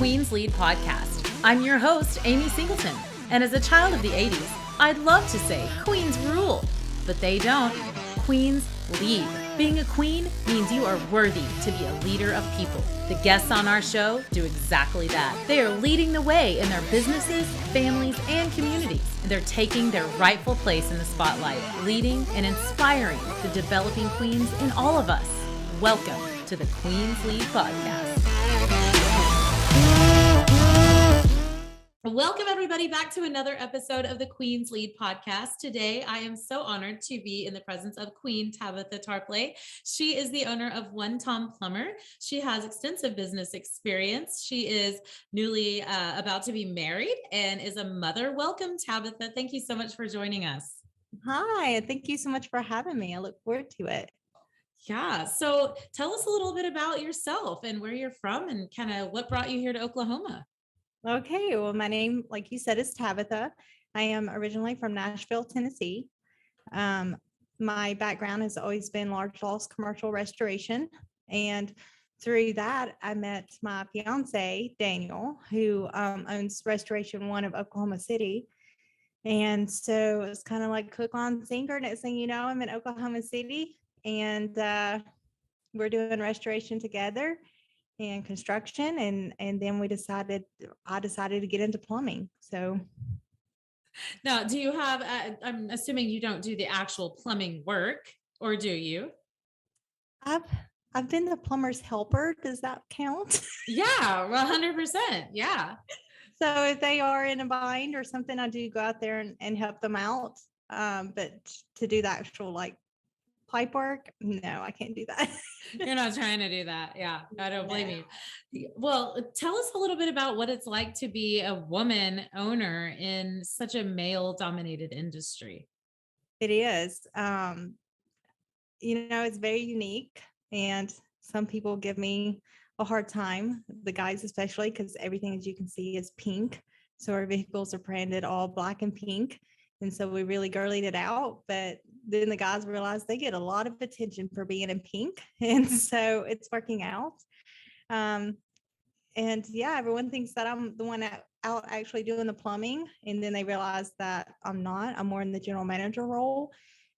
Queen's Lead podcast. I'm your host, Amy Singleton, and as a child of the 80s, I'd love to say Queens rule, but they don't. Queens lead. Being a queen means you are worthy to be a leader of people. The guests on our show do exactly that. They are leading the way in their businesses, families, and communities. They're taking their rightful place in the spotlight, leading and inspiring the developing queens in all of us. Welcome to the Queen's Lead podcast. Welcome, everybody, back to another episode of the Queen's Lead podcast. Today, I am so honored to be in the presence of Queen Tabatha Tarpley. She is the owner of One Tom Plumber. She has extensive business experience. She is newly about to be married and is a mother. Welcome, Tabatha. Thank you so much for joining us. Hi, thank you so much for having me. I look forward to it. Yeah. So tell us a little bit about yourself and where you're from and kind of what brought you here to Oklahoma. Okay, well, my name, like you said, is Tabatha. I am originally from Nashville, Tennessee. My background has always been large loss commercial restoration. And through that, I met my fiance, Daniel, who owns Restoration One of Oklahoma City. And so it was kind of like hook on sinker. Next thing you know, I'm in Oklahoma City and we're doing restoration together and construction. And then I decided to get into plumbing. So Now, do you have, I'm assuming you don't do the actual plumbing work, or do you? I've been the plumber's helper. Does that count? Yeah, 100%. Yeah. So if they are in a bind or something, I do go out there and help them out. But to do the actual like pipe work, no, I can't do that. You're not trying to do that. Yeah, I don't blame you. Well, tell us a little bit about what it's like to be a woman owner in such a male dominated industry. It is. It's very unique. And some people give me a hard time, the guys especially, because everything, as you can see, is pink. So our vehicles are branded all black and pink. And so we really girlied it out. But then the guys realized they get a lot of attention for being in pink. And so it's working out. And yeah, everyone thinks that I'm the one out actually doing the plumbing. And then they realize that I'm not. I'm more in the general manager role.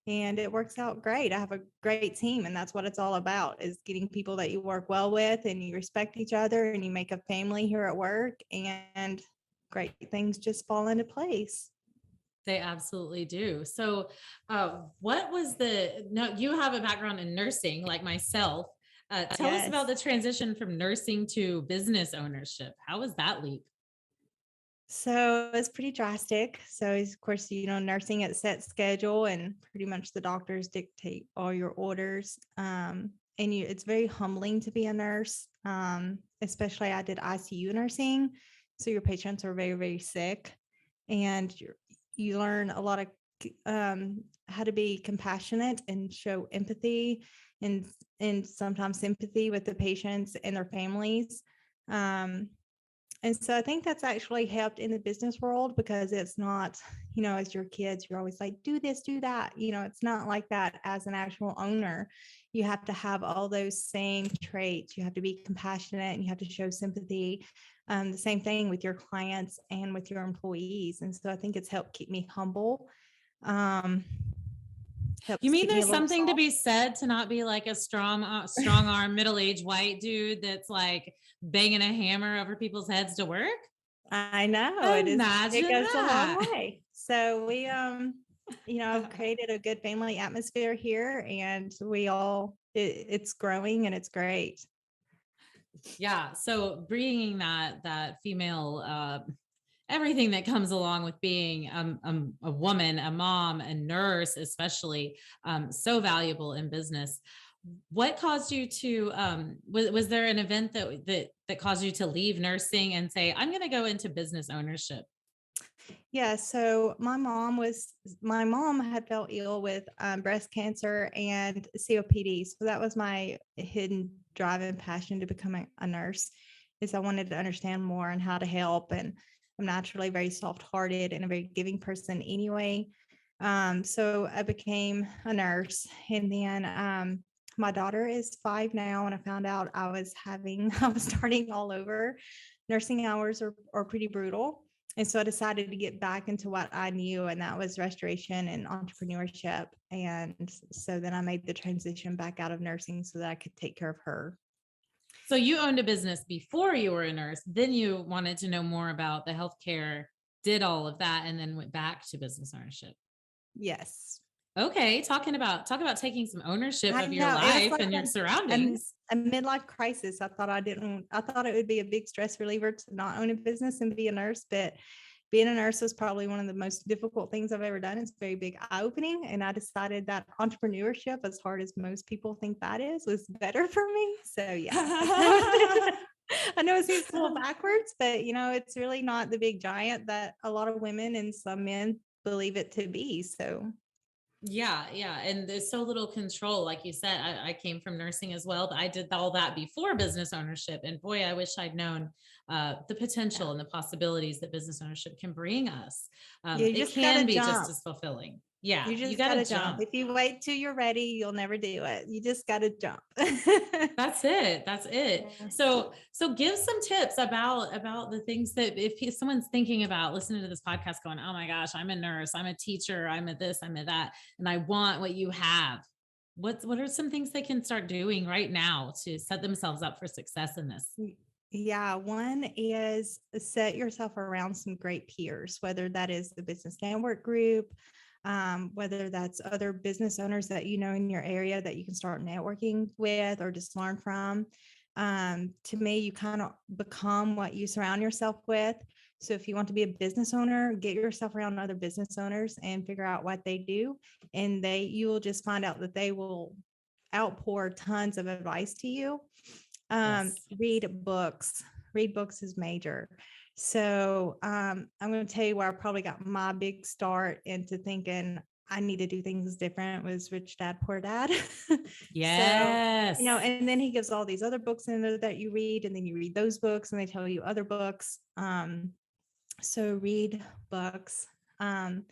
And it works out great. I have a great team, and that's what it's all about, is getting people that you work well with and you respect each other and you make a family here at work, and great things just fall into place. They absolutely do. So, you have a background in nursing like myself. Tell us about the transition from nursing to business ownership. How was that leap? So it's pretty drastic. So of course, nursing at set schedule, and pretty much the doctors dictate all your orders. It's very humbling to be a nurse. Especially I did ICU nursing. So your patients are very, very sick, and you learn a lot of how to be compassionate and show empathy and sometimes sympathy with the patients and their families. And so I think that's actually helped in the business world, because it's not, as your kids, you're always like, do this, do that. It's not like that as an actual owner. You have to have all those same traits. You have to be compassionate and you have to show sympathy. The same thing with your clients and with your employees. And so I think it's helped keep me humble. You mean there's something to be said to not be like a strong arm, middle-aged white dude that's like banging a hammer over people's heads to work? I know. Imagine it goes that. a long way. So we, I've created a good family atmosphere here, and it's growing and it's great. Yeah. So bringing that female, everything that comes along with being a woman, a mom, a nurse, especially, so valuable in business. What caused you to, was there an event that caused you to leave nursing and say, I'm going to go into business ownership? Yeah. So my mom had fell ill with breast cancer and COPD. So that was my hidden drive and passion to become a nurse, is I wanted to understand more on how to help. And I'm naturally very soft-hearted and a very giving person anyway. So I became a nurse, and then my daughter is 5 now, and I found out I was starting all over. nursing hours are pretty brutal. And so I decided to get back into what I knew, and that was restoration and entrepreneurship. And so then I made the transition back out of nursing so that I could take care of her. So you owned a business before you were a nurse, then you wanted to know more about the healthcare, did all of that, and then went back to business ownership. Yes. Okay, talk about taking some ownership I of your know. It was life like and your a, surroundings. a midlife crisis. I thought it would be a big stress reliever to not own a business and be a nurse, but being a nurse was probably one of the most difficult things I've ever done. It's very big eye opening. And I decided that entrepreneurship, as hard as most people think that is, was better for me. So yeah. I know it seems a little backwards, but it's really not the big giant that a lot of women and some men believe it to be. So Yeah, yeah. And there's so little control. Like you said, I came from nursing as well, but I did all that before business ownership. And boy, I wish I'd known the yeah. potential and the possibilities that business ownership can bring us. Yeah, you It just gotta can be just jump. as fulfilling. Yeah, You you just got to gotta jump. jump. If you wait till you're ready, you'll never do it. You just gotta jump. That's it. That's it. Yeah. So give some tips about the things that if someone's thinking about listening to this podcast going, "Oh my gosh, I'm a nurse, I'm a teacher, I'm a this, I'm a that, and I want what you have." What are some things they can start doing right now to set themselves up for success in this? Yeah, one is set yourself around some great peers, whether that is the business network group, whether that's other business owners that you know in your area that you can start networking with or just learn from. To me, you kind of become what you surround yourself with. So if you want to be a business owner, get yourself around other business owners and figure out what they do. And you will just find out that they will outpour tons of advice to you. Yes. Read books is major. So I'm going to tell you where I probably got my big start into thinking I need to do things different was Rich Dad Poor Dad. So Yes. and then he gives all these other books in there that you read, and then you read those books and they tell you other books. So read books. um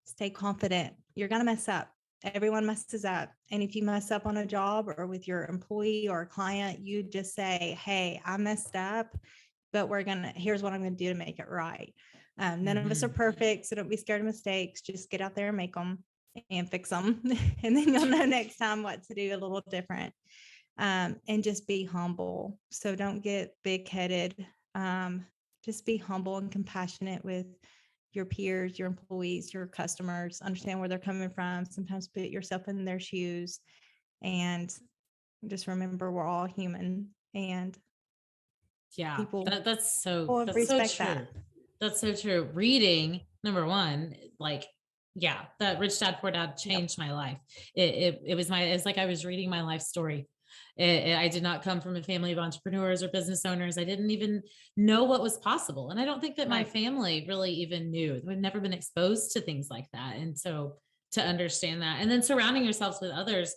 Stay confident. You're going to mess up. Everyone messes up. And if you mess up on a job or with your employee or a client, you just say, hey, I messed up, but here's what I'm going to do to make it right. None of us are Mhm. perfect. So don't be scared of mistakes. Just get out there and make them and fix them. And then you'll know next time what to do a little different. And just be humble. So don't get big headed. Just be humble and compassionate with your peers, your employees, your customers, understand where they're coming from. Sometimes put yourself in their shoes and just remember we're all human and Yeah, people will that's so respect that. true. That's so true. Reading, number one, like, yeah, that Rich Dad Poor Dad Yep. changed my life. It's like I was reading my life story. I did not come from a family of entrepreneurs or business owners. I didn't even know what was possible, and I don't think that my Right. family really even knew. We've never been exposed to things like that, and so to understand that, and then surrounding yourselves with others.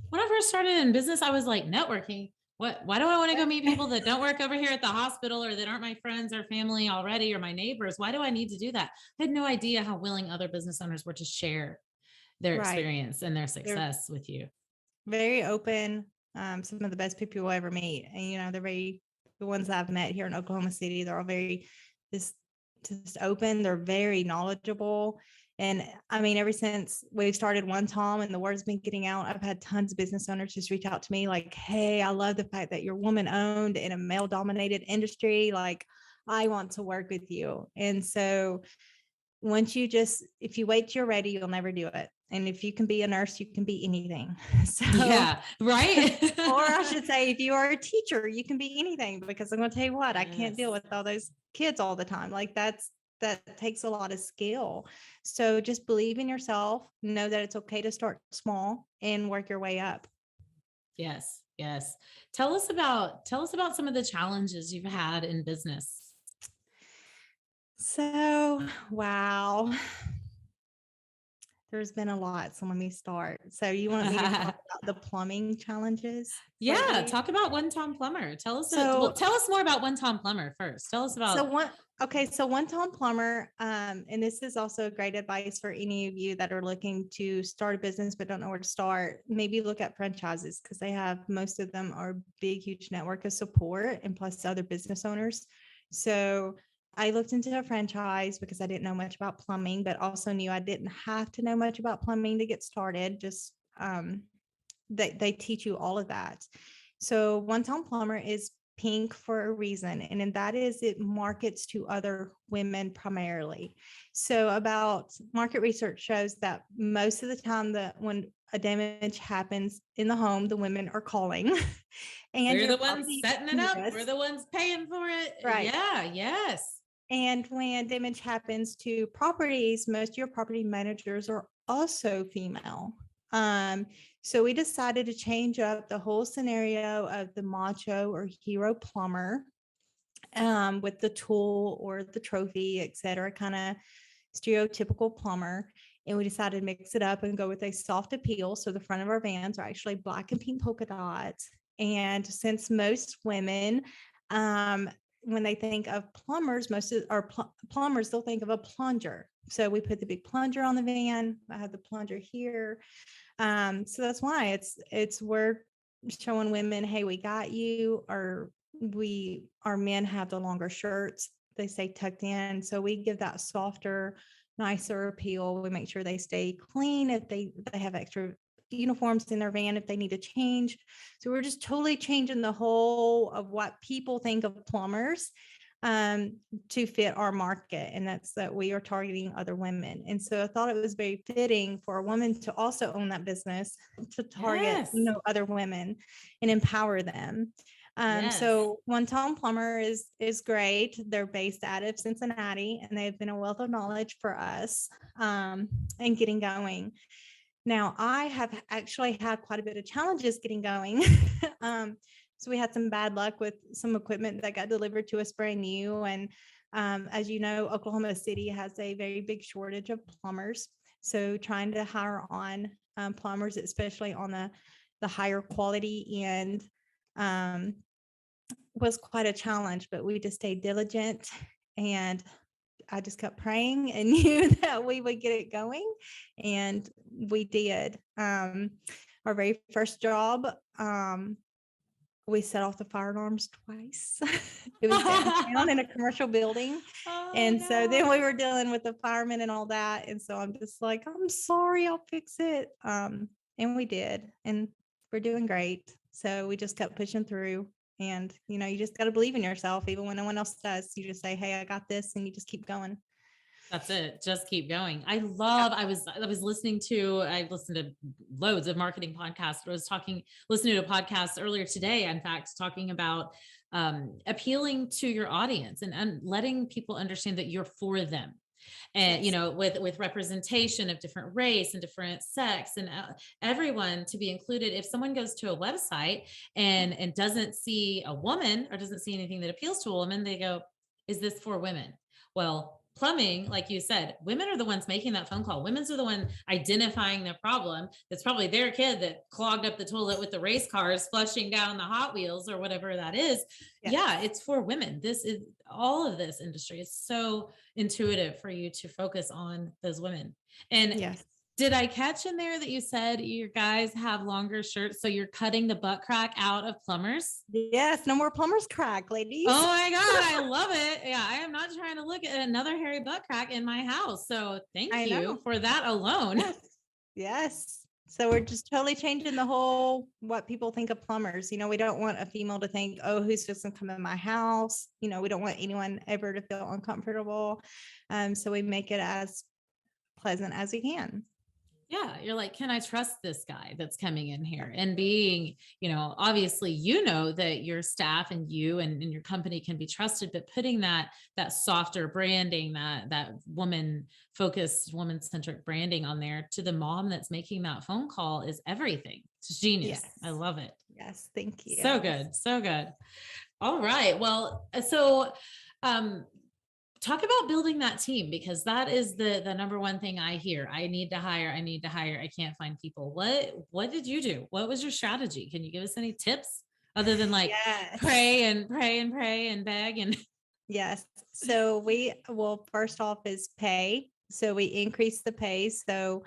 When I first started in business, I was like networking. Why do I want to go meet people that don't work over here at the hospital or that aren't my friends or family already or my neighbors? Why do I need to do that? I had no idea how willing other business owners were to share their Right. experience and their They're success with you. very open. Some of the best people you'll ever meet. And the ones I've met here in Oklahoma City, they're all very just just open. They're very knowledgeable. And I mean, ever since we started One Tom and the word's been getting out, I've had tons of business owners just reach out to me like, hey, I love the fact that you're woman owned in a male dominated industry. Like, I want to work with you. And so if you wait till you're ready, you'll never do it. And if you can be a nurse, you can be anything. So, Yeah, right. or I should say, if you are a teacher, you can be anything, because I'm going to tell you what, I can't Yes. deal with all those kids all the time. Like that takes a lot of skill. So just believe in yourself, know that it's okay to start small and work your way up. Yes. Yes. Tell us about some of the challenges you've had in business. So, wow. There's been a lot. So let me start. So you want me to talk about the plumbing challenges Yeah, lately? talk about One Tom Plumber. So Tell us more about One Tom Plumber first. Tell us So about one, okay, so One Tom Plumber, and this is also great advice for any of you that are looking to start a business but don't know where to start. Maybe look at franchises, because most of them are big, huge network of support, and plus other business owners. So I looked into a franchise because I didn't know much about plumbing, but also knew I didn't have to know much about plumbing to get started. Just they teach you all of that. So One Tone Plumber is pink for a reason, and that is it markets to other women primarily. So about market research shows that most of the time that when a damage happens in the home, the women are calling and We're your the ones property. setting it up. Yes, We're the ones paying for it. right. Yeah, yes. And when damage happens to properties, most of your property managers are also female. Um, so we decided to change up the whole scenario of the macho or hero plumber, with the tool or the trophy, et cetera, kind of stereotypical plumber. And we decided to mix it up and go with a soft appeal. So the front of our vans are actually black and pink polka dots. And since most women, when they think of plumbers, most of our plumbers, they'll think of a plunger. So we put the big plunger on the van. I have the plunger here. So that's why we're showing women, hey, we got you, or our men have the longer shirts, they stay tucked in. So we give that softer, nicer appeal. We make sure they stay clean if they have extra uniforms in their van if they need to change. So we're just totally changing the whole of what people think of plumbers, um, to fit our market. And that's that we are targeting other women. And so I thought it was very fitting for a woman to also own that business, to target, Yes. other women and empower them. Yes. So One Tone Plumber is great. They're based out of Cincinnati, and they've been a wealth of knowledge for us, and getting going. Now, I have actually had quite a bit of challenges getting going. um, so we had some bad luck with some equipment that got delivered to us brand new. And as you know, Oklahoma City has a very big shortage of plumbers. So trying to hire on plumbers, especially on the higher quality end, um, was quite a challenge, but we just stayed diligent, and I just kept praying and knew that we would get it going, and we did. Our very first job, we set off the fire alarms twice. It was downtown in a commercial building. Oh And so then no. we were dealing with the firemen and all that. And so I'm just like, I'm sorry, I'll fix it. And we did. And we're doing great. So we just kept pushing through. And, you just got to believe in yourself, even when no one else does. You just say, hey, I got this. And you just keep going. That's it. Just keep going. I Yeah. love, I was listening to, I listened to loads of marketing podcasts. I was listening to a podcast earlier today, in fact, talking about appealing to your audience and letting people understand that you're for them. And Yes. with representation of different race and different sex and everyone to be included. If someone goes to a website and doesn't see a woman or doesn't see anything that appeals to a woman, they go, is this for women? Well, plumbing, like you said, women are the ones making that phone call. Women's are the one identifying the problem. That's probably their kid that clogged up the toilet with the race cars flushing down the Hot Wheels or whatever that is. Yes. Yeah, it's for women. This is all of this industry is so intuitive for you to focus on those women. And Yes. did I catch in there that you said your guys have longer shirts? So you're cutting the butt crack out of plumbers? Yes. No more plumber's crack, Oh ladies. my God, I love it. Yeah, I am not trying to look at another hairy butt crack in my house. So thank I you know. for that alone. Yes. Yes. So we're just totally changing the whole what people think of plumbers. We don't want a female to think, oh, who's just gonna come in my house? We don't want anyone ever to feel uncomfortable. So we make it as pleasant as we can. Yeah, you're like, can I trust this guy that's coming in here? And being, obviously, that your staff and you and your company can be trusted, but putting that softer branding, that woman focused, woman centric branding on there to the mom that's making that phone call is everything. It's genius. I Yes. love it. Yes. Thank So you. good, so good. All right. Well, so um talk about building that team because that is the number one thing I hear. I need to hire, I can't find people. What did you do? What was your strategy? Can you give us any tips other than like Yes. pray and pray and pray and beg and Yes. So first off is pay. So we increased the pay so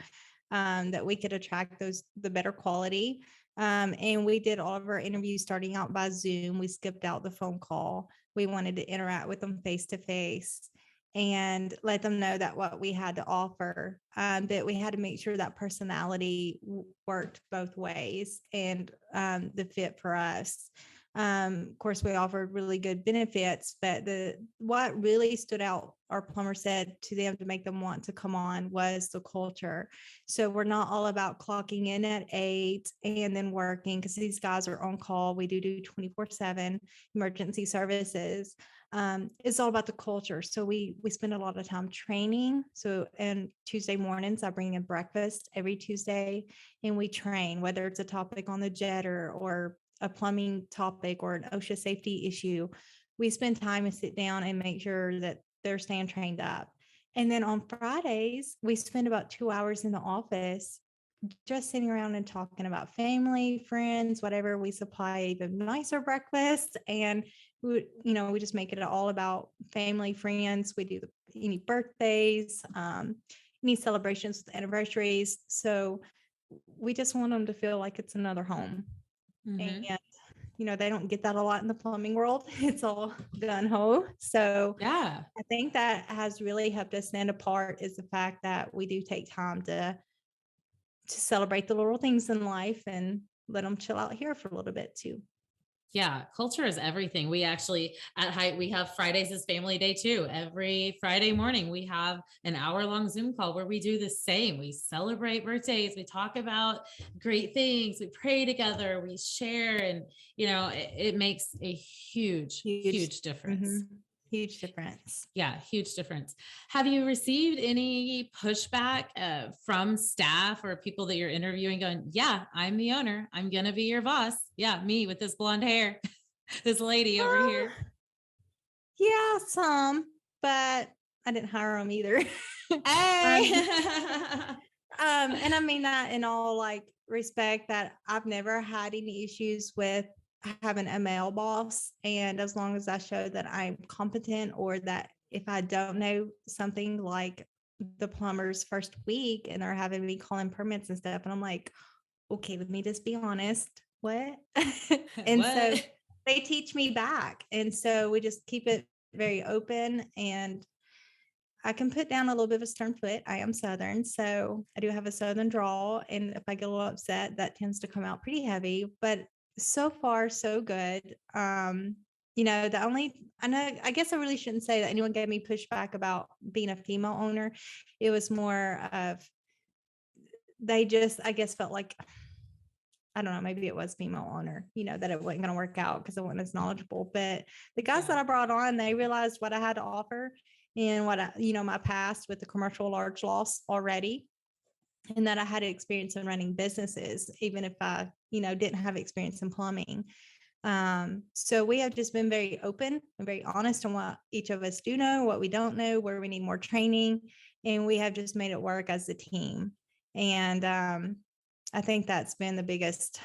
that we could attract the better quality. And we did all of our interviews starting out by Zoom. We skipped out the phone call. We wanted to interact with them face to face and let them know that what we had to offer. But we had to make sure that personality worked both ways and the fit for us. Of course, we offered really good benefits, but the what really stood out, our plumber said to them to make them want to come on, was the culture. So we're not all about clocking in at 8 and then working, because these guys are on call. We do 24/7 emergency services. It's all about the culture. So we spend a lot of time training. So and Tuesday mornings, I bring in breakfast every Tuesday, and we train, whether it's a topic on the jetter or a plumbing topic or an OSHA safety issue. We spend time and sit down and make sure that they're staying trained up. And then on Fridays, we spend about 2 hours in the office just sitting around and talking about family, friends, whatever. We supply even nicer breakfast, and we just make it all about family, friends. We do any birthdays, any celebrations with anniversaries. So we just want them to feel like it's another home. Mm-hmm. And they don't get that a lot in the plumbing world. It's all gun ho. So Yeah. I think that has really helped us stand apart, is the fact that we do take time to celebrate the little things in life and let them chill out here for a little bit too. Yeah, culture is everything. We actually at Height, we have Fridays as family day too. Every Friday morning, we have an hour-long Zoom call where we do the same. We celebrate birthdays, we talk about great things, we pray together, we share, and it makes a huge, Huge, huge difference. mhm, huge difference. Yeah, huge difference. Have you received any pushback from staff or people that you're interviewing going, yeah, I'm the owner. I'm going to be your boss. Yeah, me with this blonde hair, this lady over here. Um, yeah, some, but I didn't hire them either. Hey. um, and I mean that in all like respect, that I've never had any issues with having a male boss. And as long as I show that I'm competent, or that if I don't know something, like the plumber's first week and they're having me call in permits and stuff, and I'm like, okay, let me just be honest. What? And so What? they teach me back. And so we just keep it very open, and I can put down a little bit of a stern foot. I am Southern, so I do have a Southern drawl. And if I get a little upset, that tends to come out pretty heavy. But so far, so good. The only, I guess I really shouldn't say that anyone gave me pushback about being a female owner. It was more of, they just, I guess, felt like, I don't know, maybe it was female owner, that it wasn't going to work out because I wasn't as knowledgeable. But the guys that I brought on, they realized what I had to offer, and what my past with the commercial large loss already, and that I had experience in running businesses, even if I, didn't have experience in plumbing. So we have just been very open and very honest on what each of us do know, what we don't know, where we need more training, and we have just made it work as a team. And I think that's been the biggest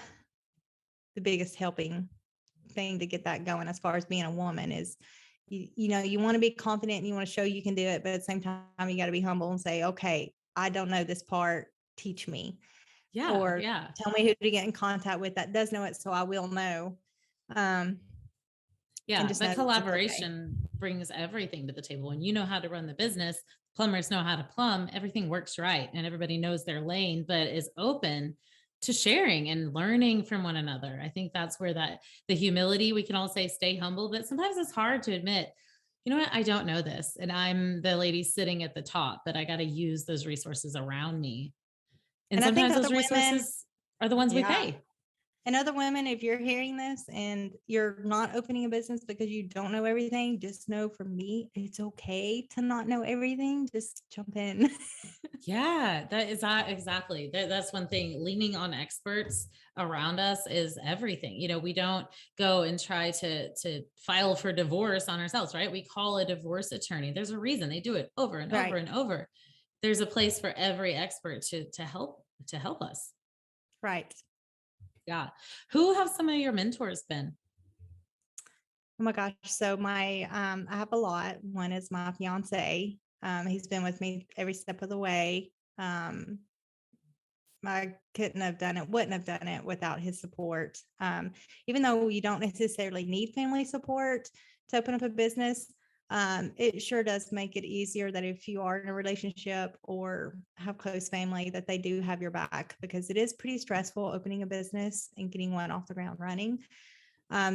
helping thing to get that going, as far as being a woman, is you want to be confident and you want to show you can do it, but at the same time you got to be humble and say, okay, I don't know this part, teach me, Yeah, or yeah. tell me who to get in contact with that does know it, so I will know. um and Yeah, just but know that it's okay. collaboration brings everything to the table. When you know how to run the business, plumbers know how to plumb, everything works right and everybody knows their lane, but is open to sharing and learning from one another. I think that's where the humility, we can all say stay humble, but sometimes it's hard to admit, you know what, I don't know this. And I'm the lady sitting at the top, but I got to use those resources around me. And And I think sometimes those other women, resources are the ones we yeah. pay. And other women, if you're hearing this and you're not opening a business because you don't know everything, just know, from me, it's okay to not know everything. Just jump in. Yeah, that is exactly. That's one thing. Leaning on experts around us is everything. We don't go and try to file for divorce on ourselves, right? We call a divorce attorney. There's a reason they do it over and over Right. and over. There's a place for every expert to help us. Right. Yeah. Who have some of your mentors been? Oh my gosh. So I have a lot. One is my fiance. He's been with me every step of the way. I wouldn't have done it without his support. Even though you don't necessarily need family support, to open up a business. It sure does make it easier that if you are in a relationship or have close family, that they do have your back, because it is pretty stressful opening a business and getting one off the ground running.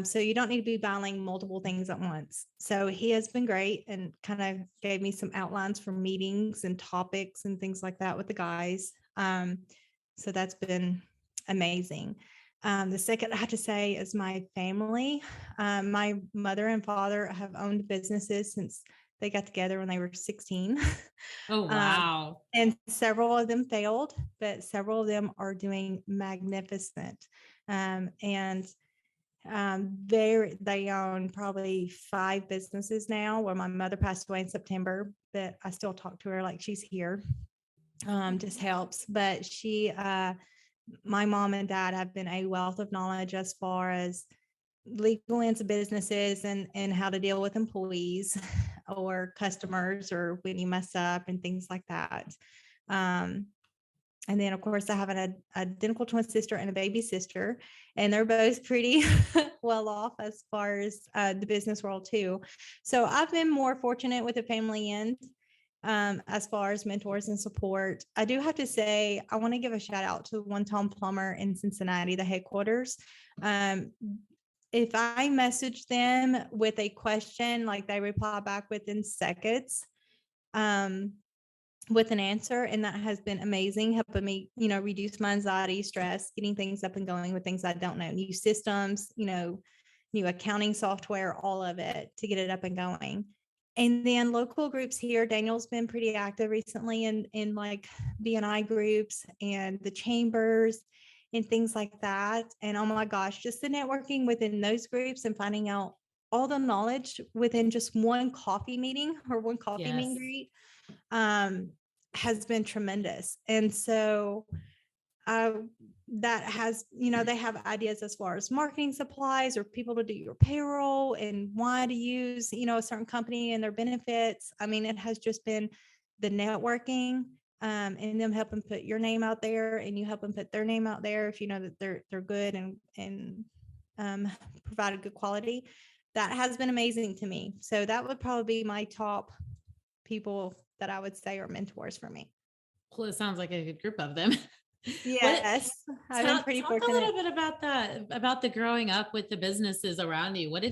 So you don't need to be battling multiple things at once. So he has been great and kind of gave me some outlines for meetings and topics and things like that with the guys. So that's been amazing. The second I have to say is my family. My mother and father have owned businesses since they got together when they were 16. Oh, wow. And several of them failed, but several of them are doing magnificent. And they own probably 5 businesses now, where my mother passed away in September, but I still talk to her like she's here. Just helps. But my mom and dad have been a wealth of knowledge as far as legal ends of businesses and how to deal with employees or customers or when you mess up and things like that. And then, of course, I have an identical twin sister and a baby sister, and they're both pretty well off as far as the business world, too. So I've been more fortunate with the family end as far as mentors and support. I do have to say, I want to give a shout out to One Tom Plumber in Cincinnati, the headquarters. If I message them with a question, like they reply back within seconds. With an answer, and that has been amazing, helping me, reduce my anxiety, stress, getting things up and going with things I don't know, new systems, new accounting software, all of it to get it up and going. And then local groups here, Daniel's been pretty active recently in like BNI groups and the chambers and things like that. And oh my gosh, just the networking within those groups and finding out all the knowledge within just one coffee meeting or one coffee meet and Yes. greet has been tremendous. And so that has, they have ideas as far as marketing supplies or people to do your payroll and why to use, a certain company and their benefits. I mean, it has just been the networking and them helping put your name out there, and you help them put their name out there if you know that they're good and provide a good quality. That has been amazing to me. So that would probably be my top people that I would say are mentors for me. Well, it sounds like a good group of them. What Yes, I've been pretty talk a fortunate. little bit about that, about the growing up with the businesses around you. What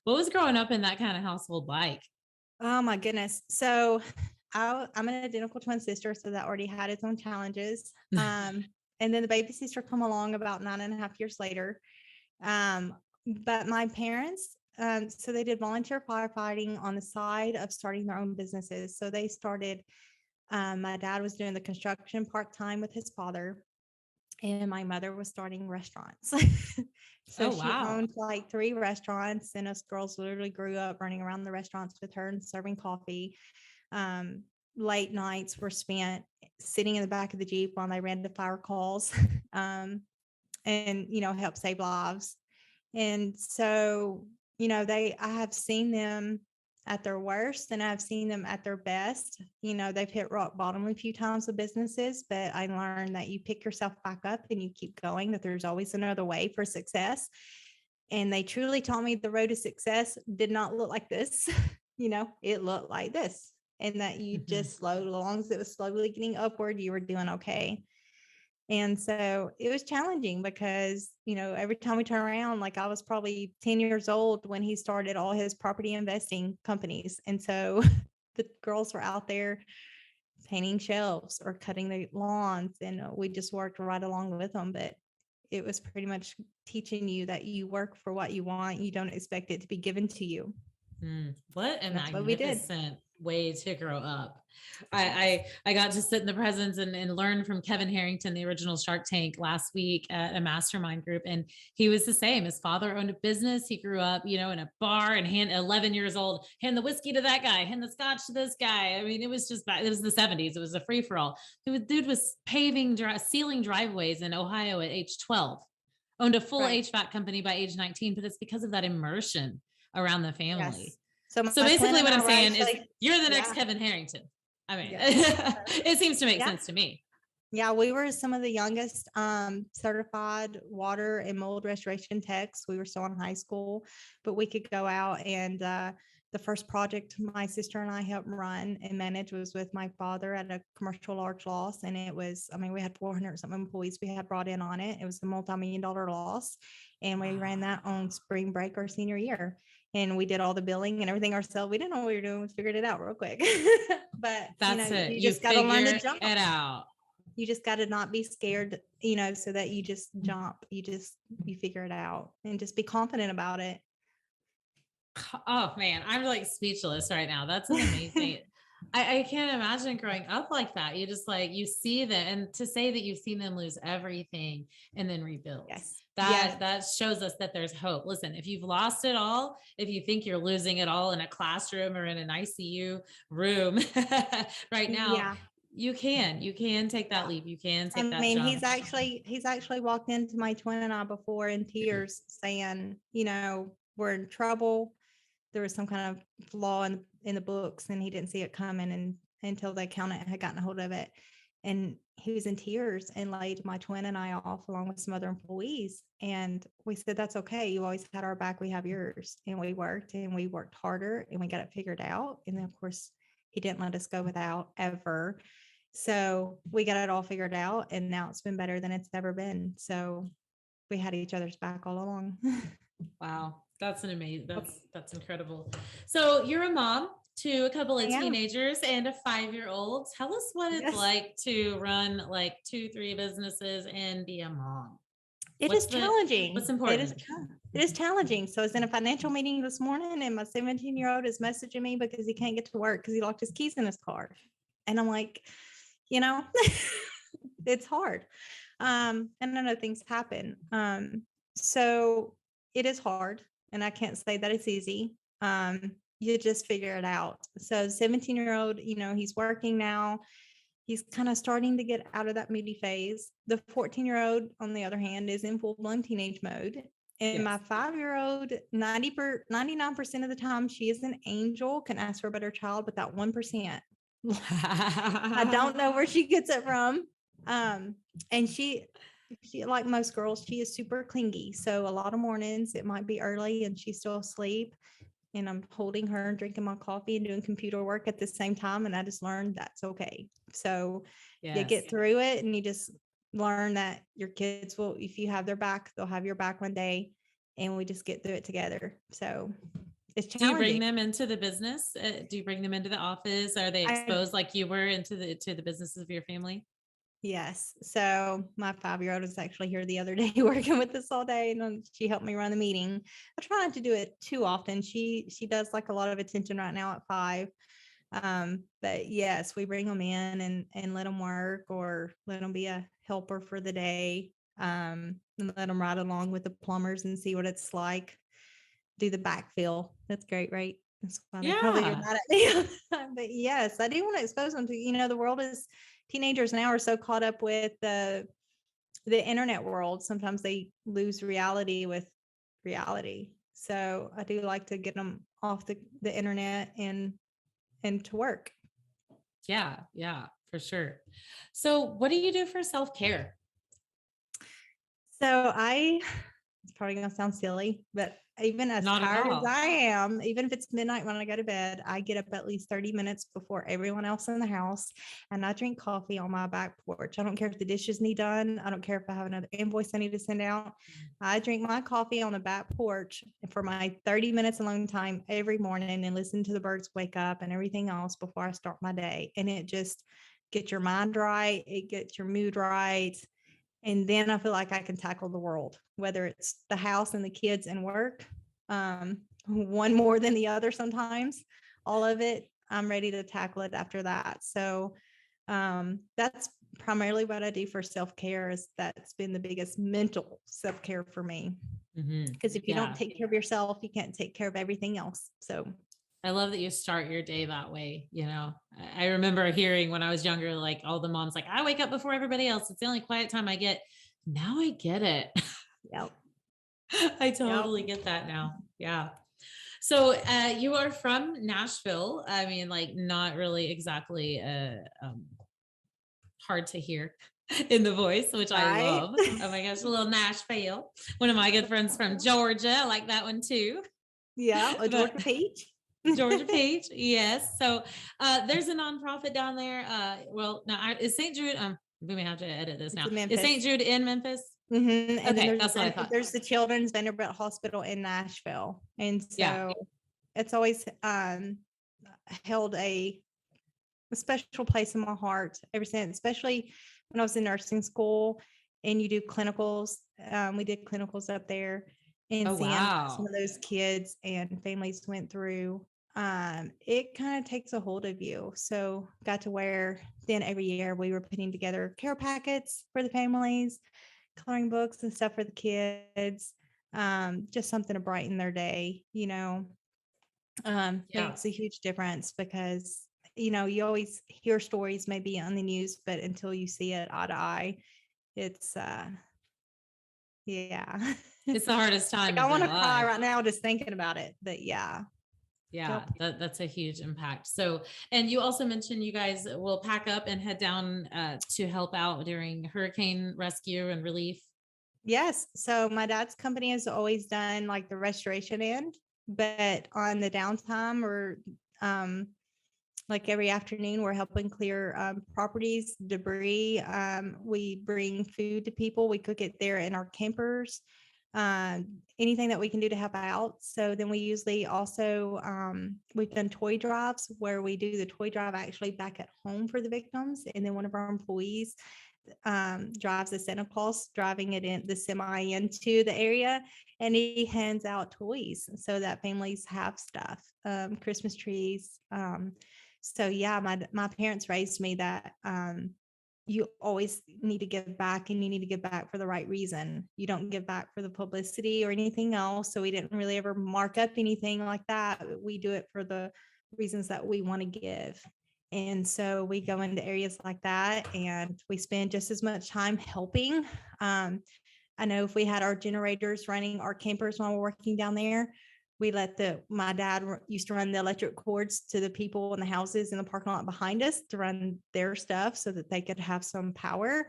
was growing up in that kind of household like? Oh my goodness. So I'm an identical twin sister, so that already had its own challenges. And then the baby sister come along about 9.5 years later. But my parents, so they did volunteer firefighting on the side of starting their own businesses. So they started, my dad was doing the construction part-time with his father, and my mother was starting restaurants. So she owned like 3 restaurants, and us girls literally grew up running around the restaurants with her and serving coffee. Late nights were spent sitting in the back of the Jeep while they ran the fire calls and, help save lives. And so, I have seen them at their worst and I've seen them at their best. They've hit rock bottom a few times with businesses, but I learned that you pick yourself back up and you keep going, that there's always another way for success. And they truly taught me the road to success did not look like this. It looked like this. And that you just as long as it was slowly getting upward, you were doing okay. And so it was challenging because, every time we turn around, like I was probably 10 years old when he started all his property investing companies. And so the girls were out there painting shelves or cutting the lawns, and we just worked right along with them. But it was pretty much teaching you that you work for what you want. You don't expect it to be given to you. What a That's what we did. magnificent way to grow up. I got to sit in the presence and learn from Kevin Harrington, the original Shark Tank, last week at a mastermind group. And he was the same. His father owned a business. He grew up, in a bar and 11 years old, hand the whiskey to that guy, hand the scotch to this guy. I mean, it was just, it was the 70s. It was a free for all. The dude was sealing driveways in Ohio at age 12, owned a full HVAC company by age 19, but it's because of that immersion around the family. Yes. So basically what I'm saying is you're the next Kevin Harrington. I mean, it seems to make sense to me. Yeah, we were some of the youngest certified water and mold restoration techs. We were still in high school, but we could go out and the first project my sister and I helped run and manage was with my father at a commercial large loss. And it was, I mean, we had 400 something employees we had brought in on it. It was a multi-million-dollar loss. And we ran that on spring break our senior year. And we did all the billing and everything ourselves. We didn't know what we were doing. We figured it out real quick. But That's it. you You just got to learn to figure jump. it out. You just got to not be scared, so that you just jump. You figure it out and just be confident about it. Oh man, I'm like speechless right now. That's an amazing. I can't imagine growing up like that. You just like you see that, and to say that you've seen them lose everything and then rebuild. Yes. That shows us that there's hope. Listen, if you've lost it all, if you think you're losing it all in a classroom or in an ICU room right now, Yeah. you can take that leap. You can I take that mean, jump. he's actually walked into my twin and I before in tears saying, we're in trouble. There was some kind of flaw in the books and he didn't see it coming and until the accountant had gotten a hold of it. And he was in tears and laid my twin and I off along with some other employees. And we said, that's okay. You always had our back. We have yours. And we worked harder and we got it figured out. And then of course he didn't let us go without ever. So we got it all figured out and now it's been better than it's ever been. So we had each other's back all along. Wow. That's an amazing, that's incredible. So you're a mom to a couple of teenagers and a 5-year-old. Tell us what it's like to run like 2, 3 businesses and be a mom. It is challenging. What's important? It is challenging. So I was in a financial meeting this morning and my 17-year-old is messaging me because he can't get to work because he locked his keys in his car. And I'm like, it's hard. And I know things happen. So it is hard. And I can't say that it's easy. You just figure it out. So 17-year-old, he's working now. He's kind of starting to get out of that moody phase. The 14-year-old, on the other hand, is in full-blown teenage mode. And my 5-year-old, 99% of the time, she is an angel, can ask for a better child, but that 1%, I don't know where she gets it from. And she, like most girls, she is super clingy. So a lot of mornings it might be early and she's still asleep. And I'm holding her and drinking my coffee and doing computer work at the same time. And I just learned that's okay. So you get through it and you just learn that your kids will, if you have their back, they'll have your back one day. And we just get through it together. So it's challenging. Do you bring them into the business? Do you bring them into the office? Are they exposed like you were to the businesses of your family? Yes. So my 5-year-old was actually here the other day working with us all day and she helped me run the meeting. I try not to do it too often. She does like a lot of attention right now at 5. But yes, we bring them in and let them work or let them be a helper for the day. And let them ride along with the plumbers and see what it's like. Do the backfill. That's great, right? That's why they probably are mad at me. But yes, I do want to expose them to, the world is, teenagers now are so caught up with the internet world. Sometimes they lose reality with reality. So I do like to get them off the internet and to work. Yeah, for sure. So what do you do for self-care? So it's probably going to sound silly, but even as tired as I am, even if it's midnight when I go to bed, I get up at least 30 minutes before everyone else in the house and I drink coffee on my back porch. I don't care if the dishes need done. I don't care if I have another invoice I need to send out. I drink my coffee on the back porch for my 30 minutes alone time every morning and listen to the birds wake up and everything else before I start my day. And it just gets your mind right. It gets your mood right. And then I feel like I can tackle the world, whether it's the house and the kids and work, one more than the other sometimes, all of it, I'm ready to tackle it after that. So that's primarily what I do for self-care. Is that's been the biggest mental self-care for me. Because if you don't take care of yourself, you can't take care of everything else. So I love that you start your day that way. I remember hearing when I was younger, like all the moms, like I wake up before everybody else. It's the only quiet time I get. Now I get it. Yep. I totally get that now. Yeah. So you are from Nashville. I mean, like not really exactly a hard to hear in the voice, which I Right? love. Oh my gosh, a little Nashville. One of my good friends from Georgia. I like that one too. Yeah, a But Georgia peach. Georgia Peach, yes. So there's a nonprofit down there. Well, now is St. Jude. We may have to edit this It's now. in Is St. Memphis. Jude in Memphis? And then Okay, that's what I thought. there's the Children's Vanderbilt Hospital in Nashville, and Yeah. so it's always held a special place in my heart ever since, especially when I was in nursing school and you do clinicals. We did clinicals up there and Oh seeing what some wow. of those kids and families went through. It kind of takes a hold of you. So got to where then every year we were putting together care packets for the families, coloring books and stuff for the kids. Just something to brighten their day, Yeah. makes a huge difference because you always hear stories maybe on the news, but until you see it eye to eye, it's yeah. It's the hardest time Like of I want their to cry life. right now just thinking about it, but yeah. Yeah, Yep. that's a huge impact. So, and you also mentioned you guys will pack up and head down to help out during hurricane rescue and relief. Yes, so my dad's company has always done like the restoration end, but on the downtime or um like every afternoon we're helping clear properties, debris. We bring food to people, we cook it there in our campers. Anything that we can do to help out. So then we usually also we've done toy drives where we do the toy drive actually back at home for the victims, and then one of our employees drives a Santa Claus, driving it in the semi into the area, and he hands out toys so that families have stuff, Christmas trees. So yeah, my parents raised me that you always need to give back, and you need to give back for the right reason. You don't give back for the publicity or anything else. So we didn't really ever mark up anything like that. We do it for the reasons that we want to give. And so we go into areas like that and we spend just as much time helping. I know if we had our generators running our campers while we're working down there, we let my dad used to run the electric cords to the people in the houses in the parking lot behind us to run their stuff so that they could have some power.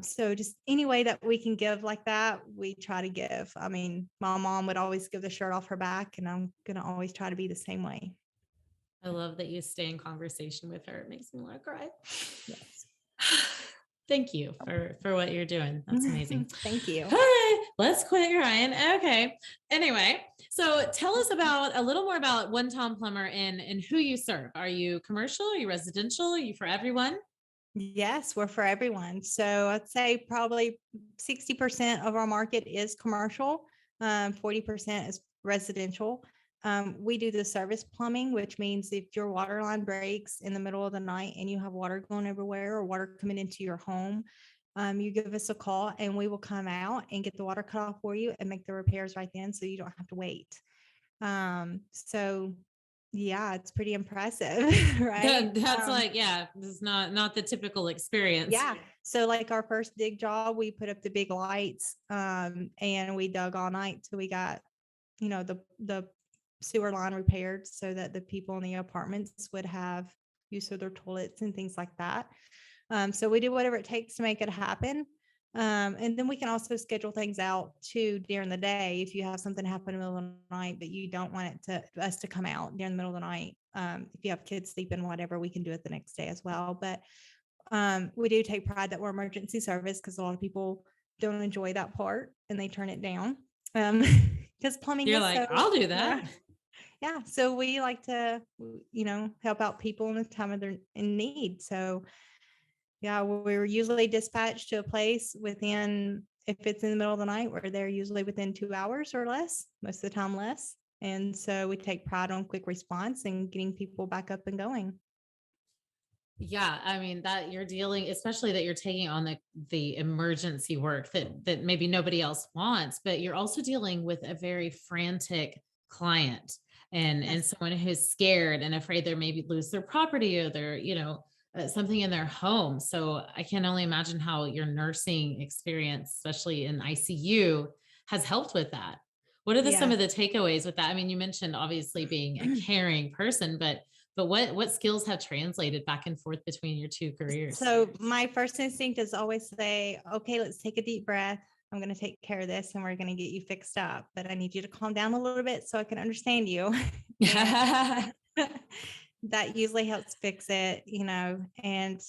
So just any way that we can give like that, we try to give. I mean, my mom would always give the shirt off her back, and I'm going to always try to be the same way. I love that you stay in conversation with her. It makes me want to cry. Yes. Thank you for what you're doing. That's amazing. Thank you. All right, let's quit crying. Okay. Anyway, so tell us about a little more about One Tom Plumber and who you serve. Are you commercial? Are you residential? Are you for everyone? Yes, we're for everyone. So I'd say probably 60% of our market is commercial, 40% is residential. We do the service plumbing, which means if your water line breaks in the middle of the night and you have water going everywhere or water coming into your home, you give us a call and we will come out and get the water cut off for you and make the repairs right then so you don't have to wait. So yeah, it's pretty impressive, right? That's like, yeah, this is not the typical experience. Yeah. So like our first dig job, we put up the big lights and we dug all night till we got, the sewer line repaired so that the people in the apartments would have use of their toilets and things like that. So we do whatever it takes to make it happen. And then we can also schedule things out too during the day. If you have something happen in the middle of the night, but you don't want us to come out during the middle of the night. If you have kids sleeping, whatever, we can do it the next day as well. But we do take pride that we're emergency service because a lot of people don't enjoy that part and they turn it down. Because plumbing You're is like, so, I'll do yeah. that. Yeah. So we like to, help out people in the time of their in need. So yeah, we're usually dispatched to a place within, if it's in the middle of the night, we're there usually within 2 hours or less, most of the time less. And so we take pride on quick response and getting people back up and going. Yeah, I mean that you're dealing, especially that you're taking on the emergency work that maybe nobody else wants, but you're also dealing with a very frantic client and Yes. someone who's scared and afraid they maybe lose their property or their, something in their home. So I can only imagine how your nursing experience, especially in ICU, has helped with that. What are some Yeah. of the takeaways with that? I mean, you mentioned obviously being a caring person, but But what skills have translated back and forth between your two careers? So my first instinct is always say, okay, let's take a deep breath. I'm going to take care of this and we're going to get you fixed up. But I need you to calm down a little bit so I can understand you. And that usually helps fix it, and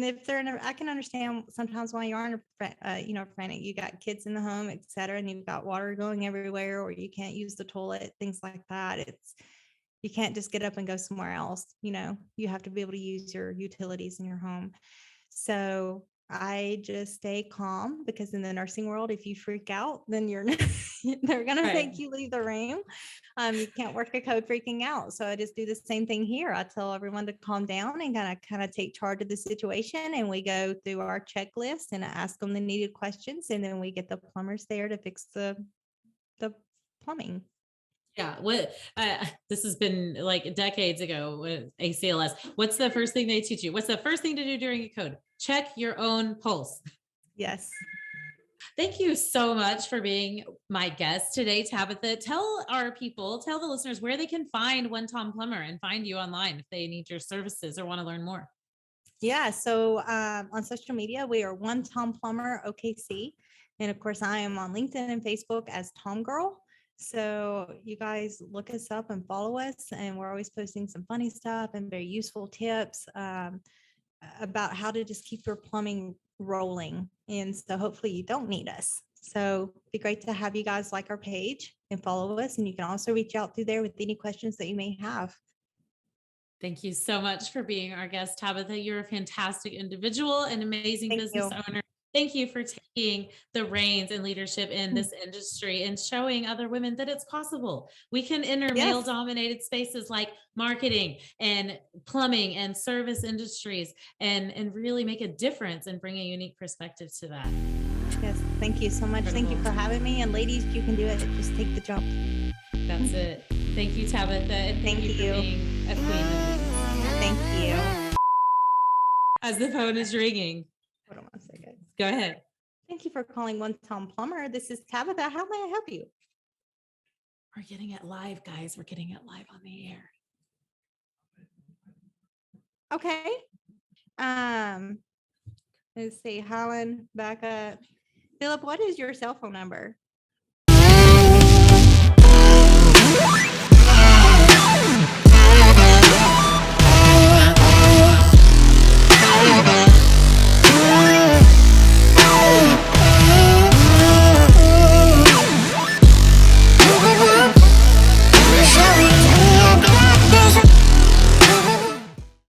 if they're in I can understand sometimes why you aren't, frantic. You got kids in the home, et cetera, and you've got water going everywhere, or you can't use the toilet, things like that. You can't just get up and go somewhere else. You have to be able to use your utilities in your home. So I just stay calm because in the nursing world, if you freak out, then they're going to make you leave the room. You can't work a code freaking out. So I just do the same thing here. I tell everyone to calm down and kind of take charge of the situation. And we go through our checklist and ask them the needed questions. And then we get the plumbers there to fix the plumbing. Yeah. This has been like decades ago with ACLS. What's the first thing they teach you? What's the first thing to do during a code? Check your own pulse. Yes. Thank you so much for being my guest today, Tabatha. Tell the listeners where they can find One Tom Plumber and find you online if they need your services or want to learn more. Yeah. So on social media, we are One Tom Plumber OKC. And of course, I am on LinkedIn and Facebook as Tom Girl. So you guys look us up and follow us. And we're always posting some funny stuff and very useful tips about how to just keep your plumbing rolling. And so hopefully you don't need us. So it'd be great to have you guys like our page and follow us. And you can also reach out through there with any questions that you may have. Thank you so much for being our guest, Tabatha. You're a fantastic individual and amazing business owner. Thank you for taking the reins and leadership in this industry and showing other women that it's possible. We can enter male dominated spaces like marketing and plumbing and service industries and really make a difference and bring a unique perspective to that. Yes. Thank you so much. Incredible. Thank you for having me. And ladies, you can do it. Just take the jump. That's it. Thank you, Tabatha. And thank you for being a queen. Thank you. As the phone is ringing. Hold on one second. Go ahead. Thank you for calling One Tom Plumber. This is Tabatha. How may I help you? We're getting it live, guys. We're getting it live on the air. Okay. Let's see. Holland, back up. Philip, what is your cell phone number?